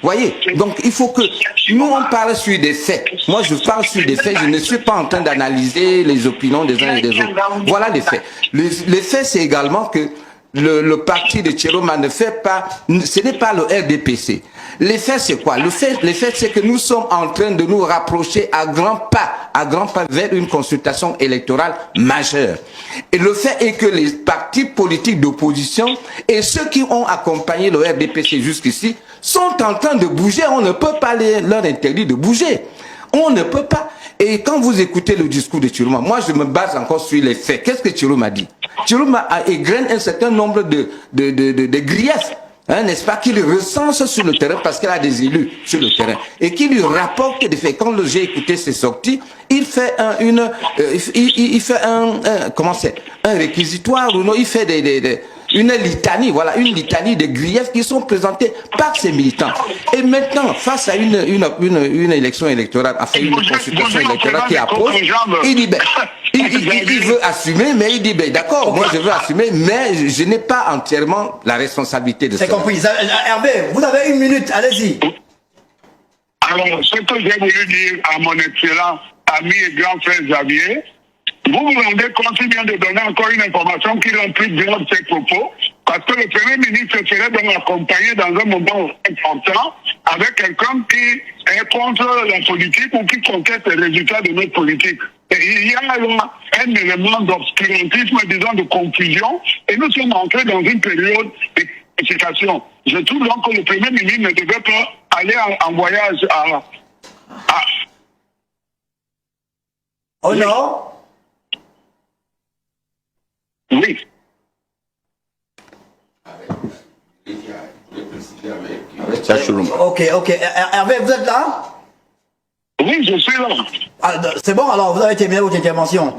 Voyez, donc il faut que nous on parle sur des faits. Moi je parle sur des faits, je ne suis pas en train d'analyser les opinions des uns et des autres. Voilà les faits. Les faits c'est également que le parti de Tchiroma ne fait pas, ce n'est pas le RDPC. Les faits c'est quoi? Les faits c'est que nous sommes en train de nous rapprocher à grands pas vers une consultation électorale majeure. Et le fait est que les partis politiques d'opposition et ceux qui ont accompagné le RDPC jusqu'ici sont en train de bouger. On ne peut pas leur interdire de bouger. On ne peut pas. Et quand vous écoutez le discours de Tchiroma, moi je me base encore sur les faits. Qu'est-ce que Tchiroma dit? Tchiroma a égrène un certain nombre de griefs, hein, n'est-ce pas, qu'il recense sur le terrain parce qu'elle a des élus sur le terrain et qui lui rapporte des faits. Quand j'ai écouté ses sorties, il fait un réquisitoire ou non, il fait une litanie, voilà, une litanie de griefs qui sont présentés par ces militants. Et maintenant, face à une élection électorale, enfin une consultation électorale qui approche, il dit, ben, il veut assumer, mais il dit, ben d'accord, moi je veux assumer, mais je n'ai pas entièrement la responsabilité de ça. C'est compris. Hervé, vous avez 1 minute, allez-y. Alors, ce que j'ai voulu dire à mon excellent ami et grand frère Xavier, vous vous rendez compte, il vient de donner encore une information qui rend plus grave ses propos, parce que le Premier ministre serait donc accompagné dans un moment important avec quelqu'un qui est contre la politique ou qui conteste les résultats de notre politique. Et il y a là un élément d'obscurantisme, disons, de confusion, et nous sommes entrés dans une période de complication. Je trouve donc que le Premier ministre ne devait pas aller en voyage à... Oh non? Oui. Ok. Hervé, vous êtes là? Oui, je suis là. Ah, c'est bon, alors vous avez terminé votre intervention.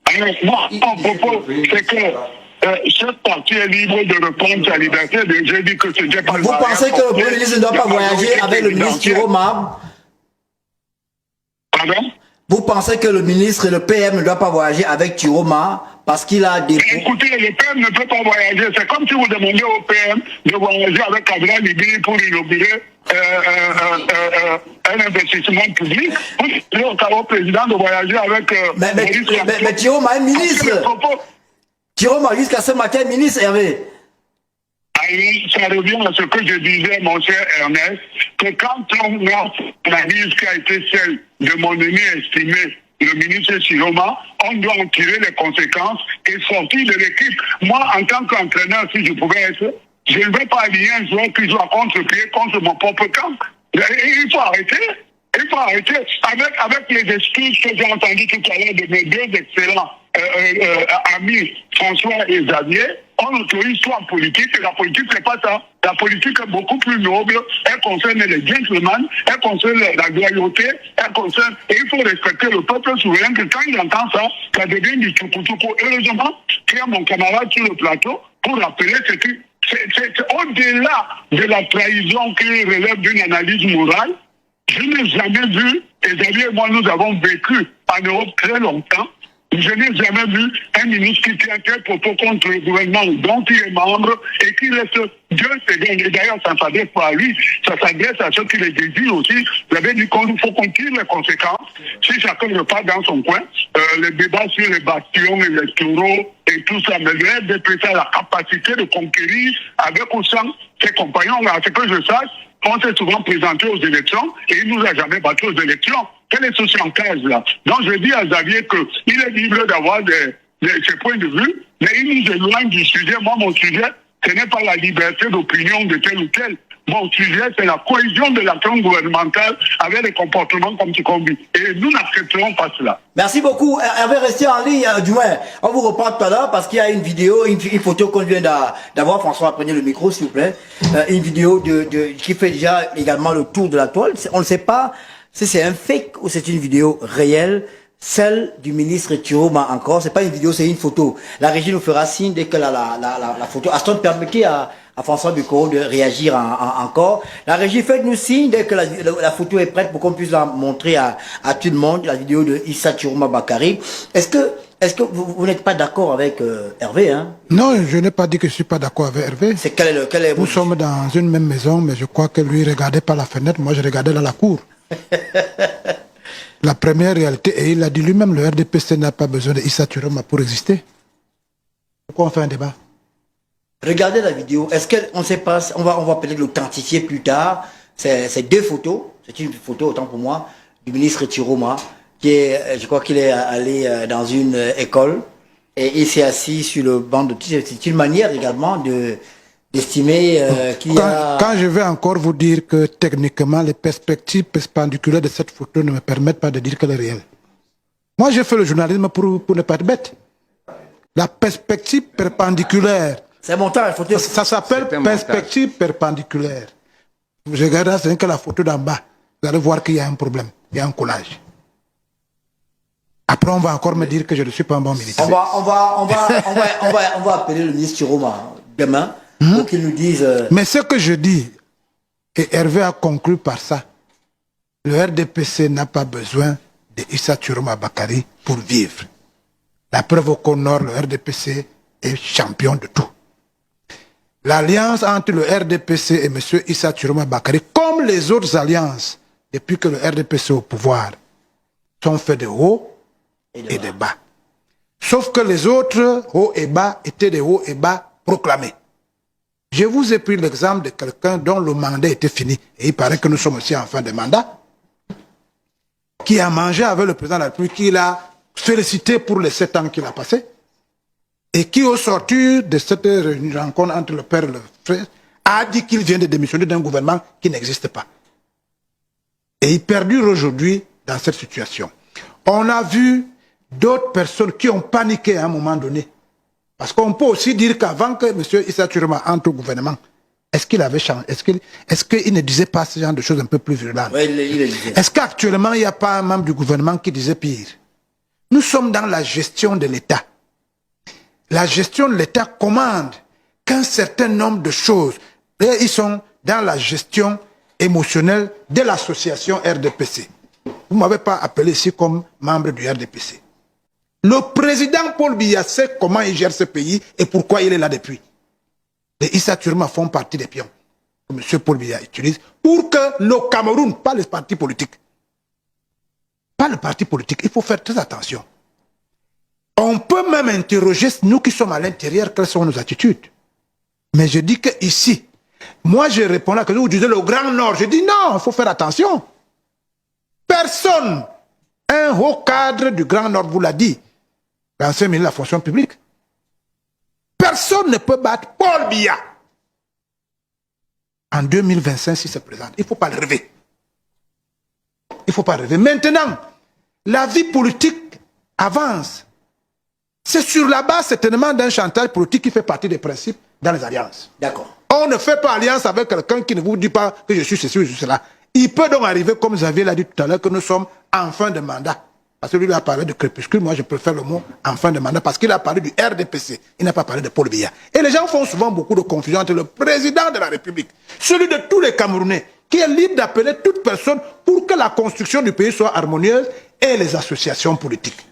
Alors, moi, mon propos, c'est que chaque parti est libre de répondre à la liberté. Je dis que ce n'est pas... Vous pensez que le Premier ministre ne doit pas voyager avec le ministre Tchiroma? Pardon? Vous pensez que le ministre et le PM ne doivent pas voyager avec Tchiroma parce qu'il a des... Écoutez, le PM ne peut pas voyager. C'est comme si vous demandez au PM de voyager avec Kabila Libi pour inaugurer un investissement public. Vous dites au président de voyager avec... mais Tchiroma est ministre. Tchiroma, jusqu'à ce matin, ministre, Hervé. Ça revient à ce que je disais, mon cher Ernest, que quand on a l'analyse qui a été celle de mon ami estimé, le ministre Tchiroma, on doit en tirer les conséquences et sortir de l'équipe. Moi, en tant qu'entraîneur, si je pouvais être, je ne vais pas aligner un joueur qui joue à contre-pied contre mon propre camp. Il faut arrêter. Il faut arrêter. Avec les excuses que j'ai entendues tout à l'heure de mes deux excellents amis, François et Xavier, on autorise soit en politique, et la politique c'est pas ça. La politique est beaucoup plus noble, elle concerne les gentlemen, elle concerne la loyauté, elle concerne, et il faut respecter le peuple souverain, que quand il entend ça, ça devient du tukutuku. Heureusement, qu'il y a mon camarade sur le plateau pour rappeler ce qui, c'est au-delà de la trahison qui relève d'une analyse morale. Je n'ai jamais vu, et Xavier et moi nous avons vécu en Europe très longtemps, je n'ai jamais vu un ministre qui tient tel propos contre le gouvernement dont il est membre et qui laisse 2 secondes. Et d'ailleurs, ça ne s'adresse pas à lui, ça s'adresse à ceux qui les désirent aussi. Vous avez dit qu'il faut qu'on tire les conséquences. Si chacun repart dans son coin, les débats sur les bastions électoraux et tout ça, mais le RDPC a la capacité de conquérir avec ou sans ses compagnons. À ce que je sache, on s'est souvent présenté aux élections et il ne nous a jamais battu aux élections. Quel est ce chantage là? Donc je dis à Xavier qu'il est libre d'avoir ses points de vue, mais il nous éloigne du sujet. Moi, mon sujet, ce n'est pas la liberté d'opinion de tel ou tel. Mon sujet, c'est la cohésion de l'action gouvernementale avec les comportements comme tu conduis. Et nous n'accepterons pas cela. Merci beaucoup. Hervé, restez en ligne. Du moins, on vous reprend tout à l'heure parce qu'il y a une vidéo, une photo qu'on vient d'avoir. François, prenez le micro, s'il vous plaît. Une vidéo qui fait déjà également le tour de la toile. On ne sait pas si c'est un fake ou c'est une vidéo réelle. Celle du ministre Tchiroma encore. C'est pas une vidéo, c'est une photo. La régie nous fera signe dès que la photo. Aston, permettez à à François Bicoro de réagir encore. La régie, faites-nous signe dès que la photo est prête pour qu'on puisse la montrer à tout le monde, la vidéo de Issa Chiroma Bakary. Est-ce que vous n'êtes pas d'accord avec Hervé, hein? Non, je n'ai pas dit que je ne suis pas d'accord avec Hervé. C'est quel est Nous sommes dans une même maison, mais je crois que lui regardait par la fenêtre, moi je regardais dans la cour. La première réalité, et il a dit lui-même, le RDPC n'a pas besoin de Issa Chiroma pour exister. Pourquoi on fait un débat? Regardez la vidéo. Est-ce qu'on ne sait pas, on va peut-être l'authentifier plus tard. C'est deux photos. C'est une photo, autant pour moi, du ministre Chiroma, qui est, je crois qu'il est allé dans une école et il s'est assis sur le banc de... C'est une manière également d'estimer qu'il y a... Quand je vais encore vous dire que techniquement, les perspectives perpendiculaires de cette photo ne me permettent pas de dire qu'elle est réelle. Moi, j'ai fait le journalisme pour ne pas être bête. La perspective perpendiculaire. C'est mon temps, la photo. Ça s'appelle perspective perpendiculaire. Je regarde, c'est que la photo d'en bas. Vous allez voir qu'il y a un problème. Il y a un collage. Après, on va encore me dire que je ne suis pas un bon militaire. On va appeler le ministre Chiroma demain pour qu'il nous dise... Mais ce que je dis, et Hervé a conclu par ça, le RDPC n'a pas besoin de Issa Chiroma Bakary pour vivre. La preuve au Nord, le RDPC est champion de tout. L'alliance entre le RDPC et M. Issa Chiroma Bakary, comme les autres alliances, depuis que le RDPC est au pouvoir, sont faits de hauts et de bas. Sauf que les autres hauts et bas étaient des hauts et bas proclamés. Je vous ai pris l'exemple de quelqu'un dont le mandat était fini, et il paraît que nous sommes aussi en fin de mandat, qui a mangé avec le président de la République, qui l'a félicité pour les 7 ans qu'il a passés, et qui, au sortir de cette rencontre entre le père et le frère, a dit qu'il vient de démissionner d'un gouvernement qui n'existe pas. Et il perdure aujourd'hui dans cette situation. On a vu d'autres personnes qui ont paniqué à un moment donné. Parce qu'on peut aussi dire qu'avant que M. Issa Chiroma entre au gouvernement, est-ce qu'il avait changé? Est-ce qu'il ne disait pas ce genre de choses un peu plus violentes? Oui, il le disait. Est-ce qu'actuellement, il n'y a pas un membre du gouvernement qui disait pire? Nous sommes dans la gestion de l'État. La gestion de l'État commande qu'un certain nombre de choses, et ils sont dans la gestion émotionnelle de l'association RDPC. Vous ne m'avez pas appelé ici comme membre du RDPC. Le président Paul Biya sait comment il gère ce pays et pourquoi il est là depuis. Les Issa Chiroma font partie des pions que M. Paul Biya utilise pour que le Cameroun, pas les partis politiques, pas le parti politique, il faut faire très attention. On peut même interroger, nous qui sommes à l'intérieur, quelles sont nos attitudes. Mais je dis qu'ici, moi je réponds à que vous disiez le Grand Nord, je dis non, il faut faire attention. Personne, un haut cadre du Grand Nord vous l'a dit, l'ancien ministre de la fonction publique, personne ne peut battre Paul Biya en 2025 s'il se présente. Il ne faut pas le rêver. Il ne faut pas rêver. Maintenant, la vie politique avance. C'est sur la base certainement d'un chantage politique qui fait partie des principes dans les alliances. D'accord. On ne fait pas alliance avec quelqu'un qui ne vous dit pas que je suis ceci ou je suis cela. Il peut donc arriver, comme Xavier l'a dit tout à l'heure, que nous sommes en fin de mandat. Parce que lui a parlé de crépuscule, moi je préfère le mot en fin de mandat, parce qu'il a parlé du RDPC, il n'a pas parlé de Paul Biya. Et les gens font souvent beaucoup de confusion entre le président de la République, celui de tous les Camerounais, qui est libre d'appeler toute personne pour que la construction du pays soit harmonieuse, et les associations politiques.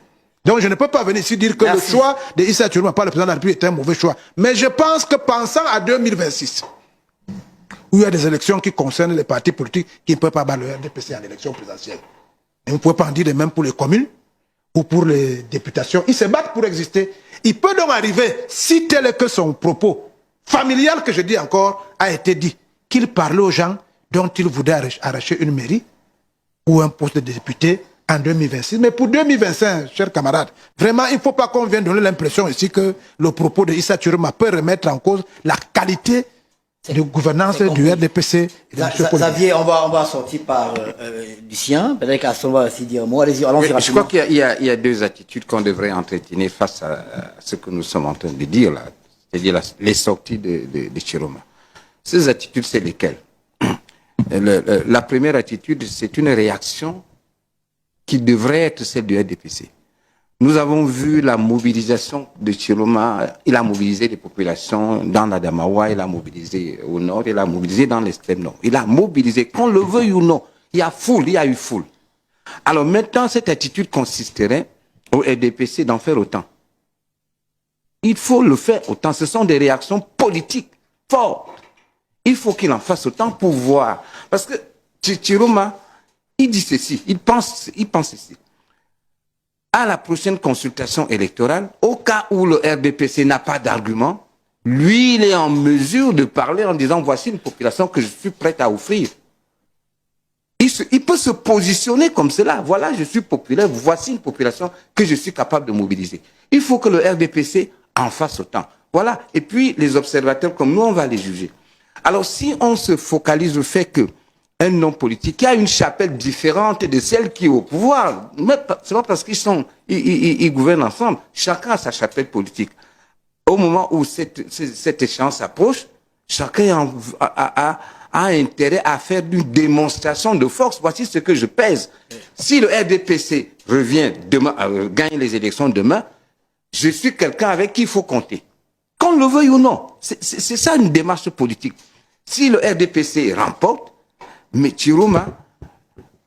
Donc je ne peux pas venir ici dire que le choix de Issa Chiroma par le président de la République est un mauvais choix. Mais je pense que pensant à 2026, où il y a des élections qui concernent les partis politiques qui ne peuvent pas battre le RDPC en élection présidentielle. Et vous ne pouvez pas en dire de même pour les communes ou pour les députations. Ils se battent pour exister. Il peut donc arriver, si tel est que son propos familial, que je dis encore, a été dit, qu'il parlait aux gens dont il voulait arracher une mairie ou un poste de député en 2026. Mais pour 2025, chers camarades, vraiment, il ne faut pas qu'on vienne donner l'impression ici que le propos de Issa Chiroma peut remettre en cause la qualité de gouvernance du RDPC. Xavier, on va sortir par Lucien. Peut-être qu'Aston va aussi dire un mot. Allez-y, allons-y rapidement. Je crois qu'il y a deux attitudes qu'on devrait entretenir face à ce que nous sommes en train de dire là, c'est-à-dire les sorties de Chiroma. Ces attitudes, c'est lesquelles? La première attitude, c'est une réaction qui devrait être celle du RDPC. Nous avons vu la mobilisation de Chiroma. Il a mobilisé les populations dans l'Adamawa, il a mobilisé au nord, il a mobilisé dans l'extrême nord. Il a mobilisé, qu'on le veuille ou non. Il y a eu foule. Alors maintenant, cette attitude consisterait au RDPC d'en faire autant. Il faut le faire autant. Ce sont des réactions politiques fortes. Il faut qu'il en fasse autant pour voir. Parce que Chiroma, il dit ceci, il pense ceci. À la prochaine consultation électorale, au cas où le RDPC n'a pas d'argument, lui, il est en mesure de parler en disant, voici une population que je suis prêt à offrir. Il peut se positionner comme cela. Voilà, je suis populaire, voici une population que je suis capable de mobiliser. Il faut que le RDPC en fasse autant. Voilà. Et puis, les observateurs comme nous, on va les juger. Alors, si on se focalise au fait que un homme politique qui a une chapelle différente de celle qui est au pouvoir, c'est pas parce ils gouvernent ensemble, chacun a sa chapelle politique. Au moment où cette échéance s'approche, chacun a intérêt à faire une démonstration de force. Voici ce que je pèse. Si le RDPC revient demain, gagne les élections demain, je suis quelqu'un avec qui il faut compter. Qu'on le veuille ou non. C'est ça une démarche politique. Si le RDPC remporte, mais Chiroma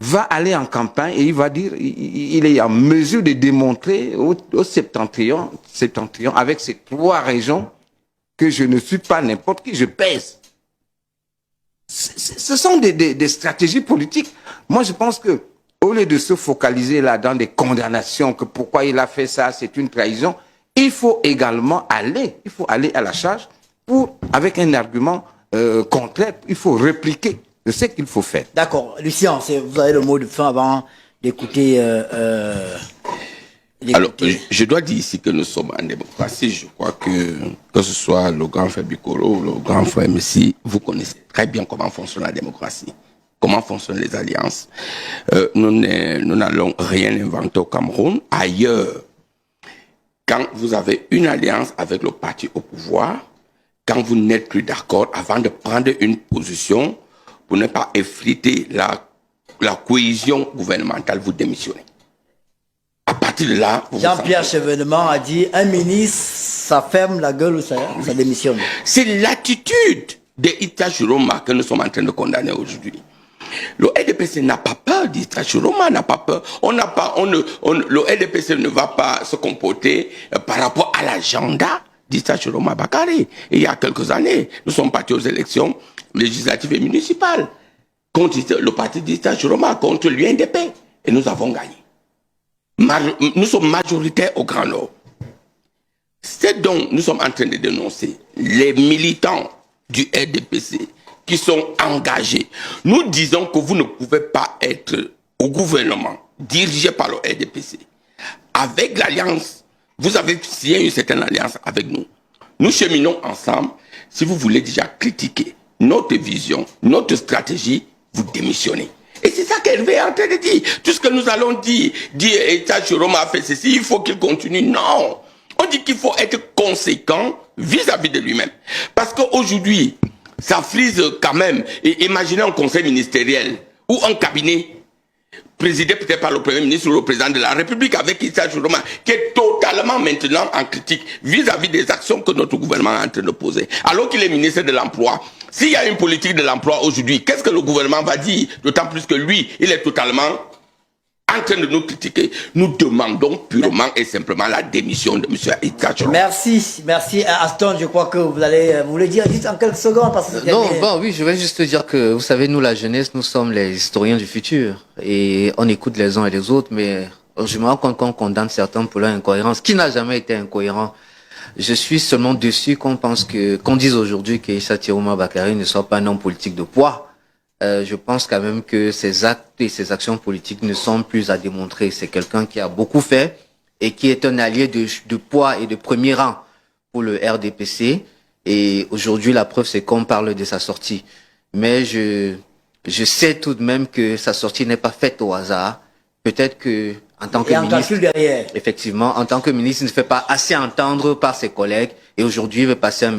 va aller en campagne et il va dire, il est en mesure de démontrer au septentrion, avec ces 3 régions, que je ne suis pas n'importe qui, je pèse. Ce sont des stratégies politiques. Moi, je pense que, au lieu de se focaliser là dans des condamnations, que pourquoi il a fait ça, c'est une trahison, il faut également aller à la charge avec un argument contraire, il faut répliquer. Je sais qu'il faut faire. D'accord. Lucien, vous avez le mot de fin avant d'écouter... Alors, je dois dire ici que nous sommes en démocratie. Je crois que ce soit le grand frère Bikoro ou le grand frère Messi, vous connaissez très bien comment fonctionne la démocratie, comment fonctionnent les alliances. Nous n'allons rien inventer au Cameroun. Ailleurs, quand vous avez une alliance avec le parti au pouvoir, quand vous n'êtes plus d'accord, avant de prendre une position, pour ne pas effriter la cohésion gouvernementale, vous démissionnez. À partir de là... Jean-Pierre Chevènement a dit, un ministre, ça ferme la gueule ou ça démissionne. C'est l'attitude de Ita Chiroma que nous sommes en train de condamner aujourd'hui. Le RDPC n'a pas peur d'Ita Chiroma, n'a pas peur. Le RDPC ne va pas se comporter par rapport à l'agenda d'Ita Chiroma Bakary. Il y a quelques années, nous sommes partis aux élections législatives et municipales contre le parti d'Ita Chiroma, contre l'UNDP. Et nous avons gagné. Nous sommes majoritaires au Grand Nord. C'est donc, nous sommes en train de dénoncer les militants du RDPC qui sont engagés. Nous disons que vous ne pouvez pas être au gouvernement dirigé par le RDPC. Avec l'alliance, vous avez signé une certaine alliance avec nous. Nous cheminons ensemble. Si vous voulez déjà critiquer notre vision, notre stratégie, vous démissionnez. Et c'est ça qu'Hervé est en train de dire. Tout ce que nous allons dire Ita Chiroma a fait ceci, il faut qu'il continue. Non. On dit qu'il faut être conséquent vis-à-vis de lui-même. Parce qu'aujourd'hui, ça frise quand même. Et imaginez un conseil ministériel ou un cabinet présidé peut-être par le Premier ministre ou le Président de la République avec Ita Chiroma, qui est totalement maintenant en critique vis-à-vis des actions que notre gouvernement est en train de poser. Alors qu'il est ministre de l'Emploi, s'il y a une politique de l'emploi aujourd'hui, qu'est-ce que le gouvernement va dire? D'autant plus que lui, il est totalement en train de nous critiquer. Nous demandons purement et simplement la démission de M. Ita Chiroma. Merci. Aston, je crois que vous voulez dire juste en quelques secondes. Parce que oui, je vais juste dire que, vous savez, nous, la jeunesse, nous sommes les historiens du futur. Et on écoute les uns et les autres, mais je me rends compte qu'on condamne certains pour leur incohérence. Qui n'a jamais été incohérent? Je suis seulement déçu qu'on dise aujourd'hui qu'Issa Chiroma Bakary ne soit pas un homme politique de poids. Je pense quand même que ses actes et ses actions politiques ne sont plus à démontrer. C'est quelqu'un qui a beaucoup fait et qui est un allié de poids et de premier rang pour le RDPC. Et aujourd'hui, la preuve, c'est qu'on parle de sa sortie. Mais je sais tout de même que sa sortie n'est pas faite au hasard. Peut-être que, en tant que ministre, effectivement, en tant que ministre, il ne fait pas assez entendre par ses collègues. Et aujourd'hui, il veut passer le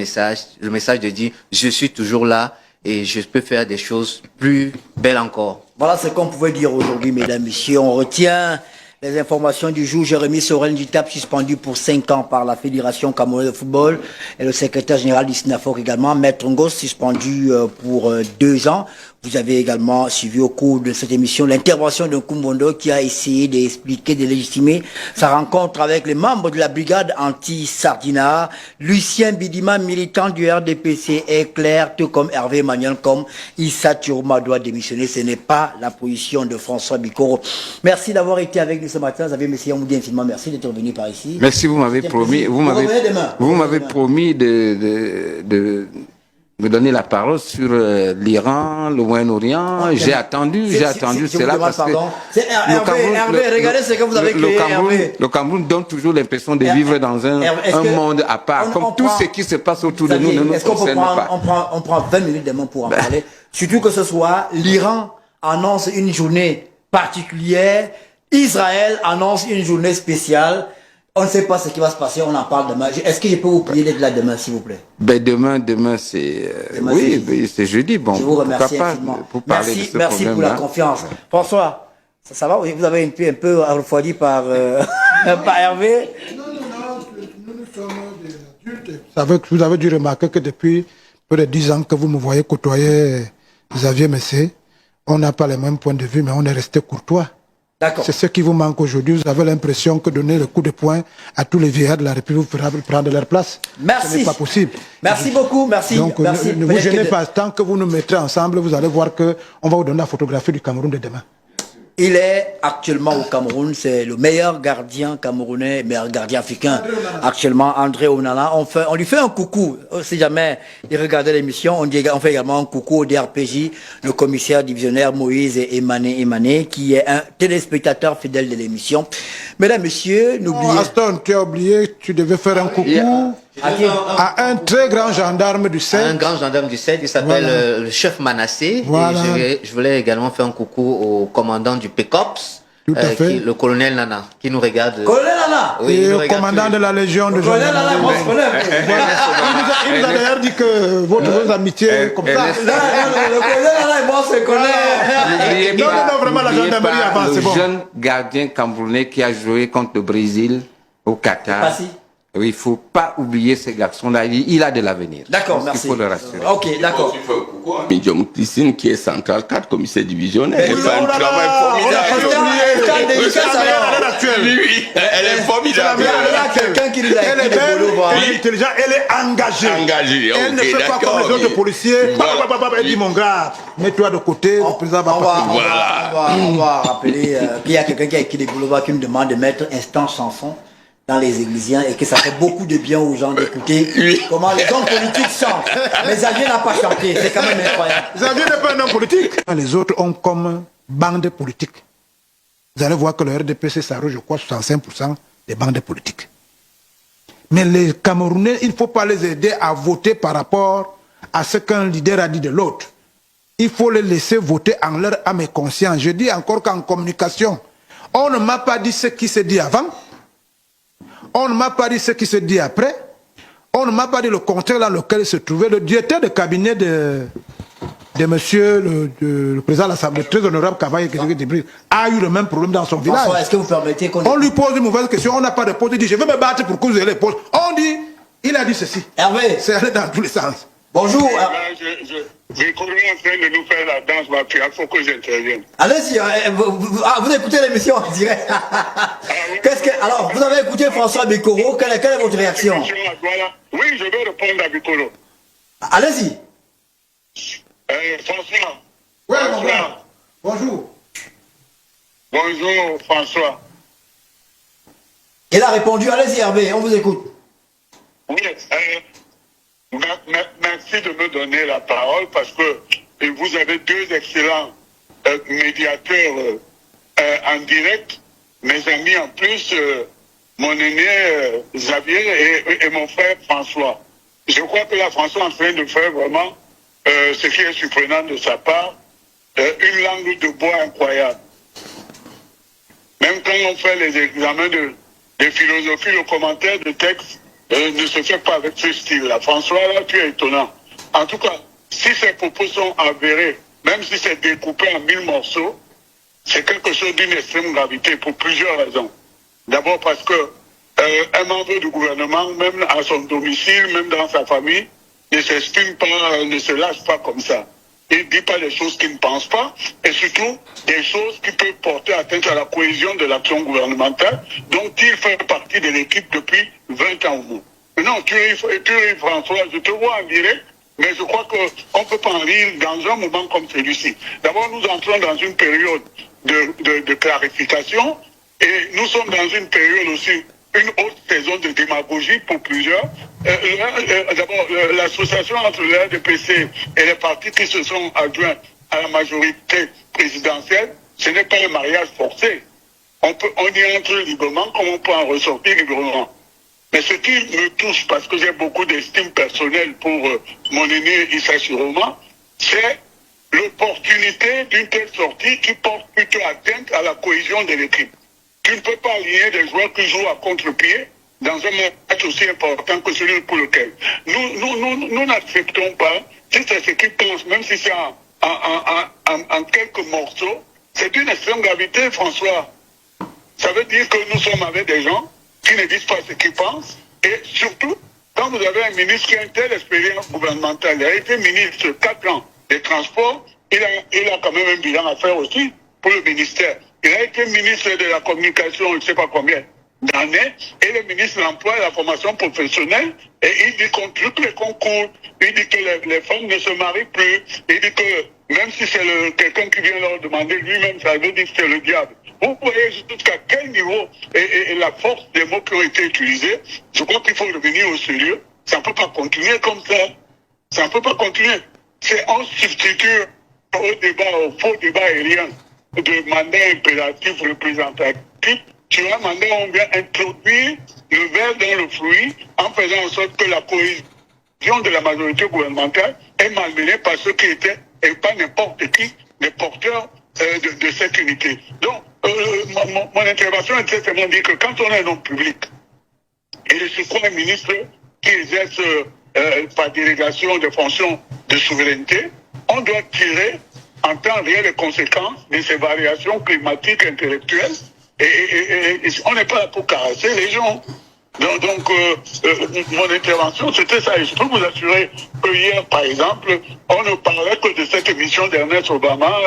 message de dire, je suis toujours là. Et je peux faire des choses plus belles encore. Voilà ce qu'on pouvait dire aujourd'hui, mesdames et messieurs. On retient Les informations du jour, Jérémy Sorel Nditap suspendu pour 5 ans par la Fédération camerounaise de football et le secrétaire général du SNAFOC également. Maître Ngos suspendu pour 2 ans. Vous avez également suivi au cours de cette émission l'intervention de Kumbondo qui a essayé d'expliquer, de légitimer sa rencontre avec les membres de la brigade anti-Sardina. Lucien Bidima, militant du RDPC, est clair, tout comme Hervé Manuel, comme Issa Turoma doit démissionner. Ce n'est pas la position de François Bikoro. Merci d'avoir été avec nous ce matin. Vous avez, monsieur, on vous dit infiniment merci d'être venu par ici. Merci, vous m'avez promis, vous m'avez promis de me donner la parole sur l'Iran, le Moyen-Orient. J'ai attendu cela parce que Hervé, regardez ce que vous avez créé, Hervé. Le Cameroun donne toujours l'impression de vivre dans un monde à part. Comme tout ce qui se passe autour de nous ne nous concerne pas. On prend 20 minutes demain pour en parler. Surtout que ce soir, l'Iran annonce une journée particulière, Israël annonce une journée spéciale. On ne sait pas ce qui va se passer, on en parle demain. Est-ce que je peux vous prier d'être là demain, s'il vous plaît? Ben demain c'est... oui, c'est jeudi. Bon, je vous remercie pas infiniment. pour parler de ce merci pour la confiance. François, ça va? Vous avez un peu refroidi par Hervé? Non, nous sommes des adultes. Vous avez dû remarquer que depuis peu de 10 ans que vous me voyez côtoyer Xavier Messé, on n'a pas les mêmes points de vue, mais on est resté courtois. C'est ce qui vous manque aujourd'hui. Vous avez l'impression que donner le coup de poing à tous les vieillards de la République vous fera prendre leur place. Merci. Ce n'est pas possible. Merci beaucoup. Merci. Donc merci. Ne vous gênez pas. Tant que vous nous mettrez ensemble, vous allez voir qu'on va vous donner la photographie du Cameroun de demain. Il est actuellement au Cameroun, c'est le meilleur gardien camerounais, meilleur gardien africain. Actuellement, André Onana. On lui fait un coucou. Si jamais il regardait l'émission, on fait également un coucou au DRPJ, le commissaire divisionnaire Moïse Emané, qui est un téléspectateur fidèle de l'émission. Mesdames, messieurs, n'oubliez pas. Aston, tu as oublié, tu devais faire un coucou à un très grand gendarme du 7. Un grand gendarme du 7, il s'appelle le chef Manassé. Voilà. Et je voulais également faire un coucou au commandant du PECOPS, le colonel Nana, qui nous regarde. Colonel Nana Oui, et le commandant de la Légion de Colonel Nana, il nous a d'ailleurs dit que vos amitiés comme ça. Le colonel Nana et moi, c'est colonel. Non, vraiment, la gendarmerie avance, c'est bon. Le jeune gardien camerounais qui a joué contre le Brésil au Qatar. Oui, il ne faut pas oublier ces garçons-là. Il a de l'avenir. D'accord, merci. Il faut le rassurer. Ok, d'accord. Midjom Tissine qui est central 4, commissaire divisionnaire. Elle fait un travail formidable. Elle est formidable. Il y a quelqu'un qui nous a Elle est belle, elle est intelligente, elle est engagée. Elle ne fait pas comme les autres policiers. Elle dit mon gars, mets-toi de côté, le président va passer. On va rappeler qu'il y a quelqu'un qui a écrit des boulevards qui me demande de mettre instant chanson dans les églisiens et que ça fait beaucoup de bien aux gens d'écouter comment les hommes politiques chantent. Mais Xavier n'a pas chanté, c'est quand même incroyable. Xavier n'est pas un homme politique. Les autres ont comme bande politique. Vous allez voir que le RDPC s'arrête, je crois, 65% des bandes politiques. Mais les Camerounais, il ne faut pas les aider à voter par rapport à ce qu'un leader a dit de l'autre. Il faut les laisser voter en leur âme et conscience. Je dis encore qu'en communication, on ne m'a pas dit ce qui s'est dit avant. On ne m'a pas dit ce qui se dit après. On ne m'a pas dit le contexte dans lequel il se trouvait. Le directeur de cabinet de monsieur le président de l'Assemblée, très honorable Cavaille, a eu le même problème dans son village. Est-ce que vous permettez qu'on... On lui pose une mauvaise question, on n'a pas de réponse. Il dit, je vais me battre pour que vous ayez les postes. On dit, il a dit ceci. Hervé. C'est allé dans tous les sens. Bonjour. J'ai connu en train de nous faire la danse, ma fille. Il faut que j'intervienne. Allez-y, vous écoutez l'émission en direct. Alors, vous avez écouté François Bikoro, quelle est votre réaction? Oui, je vais répondre à Bikoro. Allez-y. François. Oui, bonjour. Bonjour, François. Il a répondu, allez-y Hervé, on vous écoute. Oui, merci de me donner la parole parce que vous avez deux excellents médiateurs en direct, mes amis en plus, mon aîné Xavier et mon frère François. Je crois que là, François est en train de faire vraiment ce qui est surprenant de sa part, une langue de bois incroyable. Même quand on fait les examens de philosophie, le commentaire de texte ne se fait pas avec ce style-là. François, là, tu es étonnant. En tout cas, si ces propos sont avérés, même si c'est découpé en 1000 morceaux, c'est quelque chose d'une extrême gravité pour plusieurs raisons. D'abord parce que un membre du gouvernement, même à son domicile, même dans sa famille, ne s'exprime pas, ne se lâche pas comme ça. Il ne dit pas des choses qu'il ne pense pas, et surtout des choses qui peuvent porter atteinte à la cohésion de l'action gouvernementale, dont il fait partie de l'équipe depuis 20 ans au moins. Non, tu ris, François, je te vois en direct, mais je crois qu'on ne peut pas en rire dans un moment comme celui-ci. D'abord, nous entrons dans une période de clarification, et nous sommes dans une période aussi, une haute saison de démagogie pour plusieurs. D'abord, l'association entre le RDPC et les partis qui se sont adjoints à la majorité présidentielle, ce n'est pas un mariage forcé. On y entre librement comme on peut en ressortir librement. Mais ce qui me touche, parce que j'ai beaucoup d'estime personnelle pour mon aîné Issa Chiroma, c'est l'opportunité d'une telle sortie qui porte plutôt atteinte à la cohésion de l'équipe. Tu ne peux pas aligner des joueurs qui jouent à contre-pied dans un match aussi important que celui pour lequel. Nous n'acceptons pas, si c'est ce qu'ils pensent, même si c'est en quelques morceaux, c'est d'une extrême gravité, François. Ça veut dire que nous sommes avec des gens qui ne disent pas ce qu'ils pensent, et surtout, quand vous avez un ministre qui a une telle expérience gouvernementale, il a été ministre 4 ans des Transports, il a quand même un bilan à faire aussi pour le ministère. Il a été ministre de la Communication, je ne sais pas combien d'années, et le ministre de l'Emploi et de la Formation professionnelle, et il dit qu'on triple les concours, il dit que les femmes ne se marient plus, il dit que même si c'est quelqu'un qui vient leur demander lui-même, ça veut dire que c'est le diable. Vous voyez jusqu'à quel niveau et la force des mots qui ont été utilisés. Je crois qu'il faut revenir au sérieux. Ça ne peut pas continuer comme ça. Ça ne peut pas continuer. C'est un substitut au faux débat aérien de mandat impératif représentatif. Sur un mandat, on vient introduire le verre dans le fruit en faisant en sorte que la cohésion de la majorité gouvernementale est malmenée par ceux qui étaient, et pas n'importe qui, les porteurs de cette unité. Donc, mon intervention est simplement dire que quand on est un homme public, et je suis un ministre qui exerce par délégation des fonctions de souveraineté, on doit tirer en temps réel les conséquences de ces variations climatiques intellectuelles, et on n'est pas là pour caresser les gens. Donc mon intervention, c'était ça. Et je peux vous assurer que hier, par exemple, on ne parlait que de cette émission d'Ernest Obama,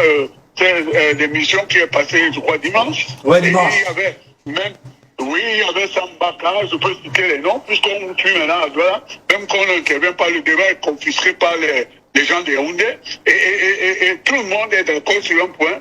c'est l'émission qui est passée, je crois, dimanche. Ouais, dimanche. Et il y avait même, oui, il y avait Sambaka, je peux citer les noms, puisqu'on tue maintenant à Douala, même qu'on n'intervient pas, le débat est confisqué par les gens des Yaoundé, et tout le monde est d'accord sur un point.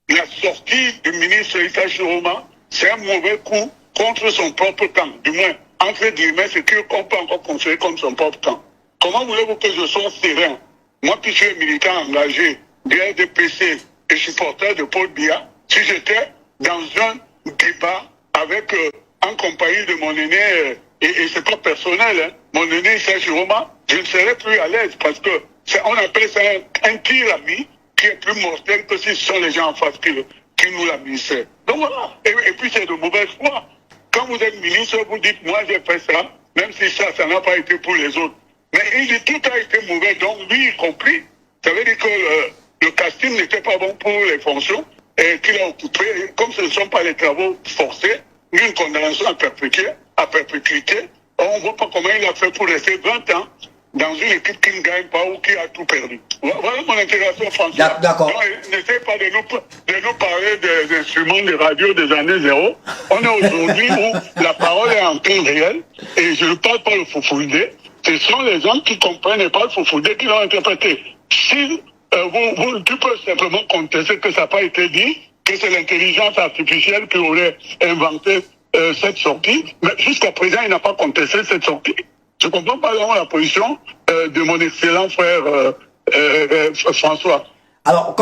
La sortie du ministre Issa Chiroma, c'est un mauvais coup contre son propre camp, du moins, entre guillemets, ce qu'on peut encore considérer comme son propre camp. Comment voulez-vous que je sois serein? Moi qui suis militant engagé du RDPC et supporter de Paul Biya, si j'étais dans un débat avec, en compagnie de mon aîné, et c'est pas personnel, hein, mon aîné Issa Chiroma, je ne serais plus à l'aise parce que on appelle ça un tir ami qui est plus mortel que si ce sont les gens en face qui nous l'administrent. Donc voilà, et puis c'est de mauvaise foi. Quand vous êtes ministre, vous dites, moi j'ai fait ça, même si ça n'a pas été pour les autres. Mais il dit, tout a été mauvais, donc lui y compris. Ça veut dire que le casting n'était pas bon pour les fonctions et qu'il a occupé, comme ce ne sont pas les travaux forcés, ni une condamnation à perpétuité, on ne voit pas comment il a fait pour rester 20 ans dans une équipe qui ne gagne pas ou qui a tout perdu. Voilà mon intégration, François. D'accord. N'essaie pas de nous parler des instruments de radio des années 0. On est aujourd'hui où la parole est en temps réel et je ne parle pas le foufoudé. Ce sont les gens qui comprennent et pas le foufoudé qui l'ont interprété. Si tu peux simplement contester que ça n'a pas été dit, que c'est l'intelligence artificielle qui aurait inventé cette sortie, mais jusqu'à présent, il n'a pas contesté cette sortie. Je ne comprends pas vraiment la position de mon excellent frère François. Alors,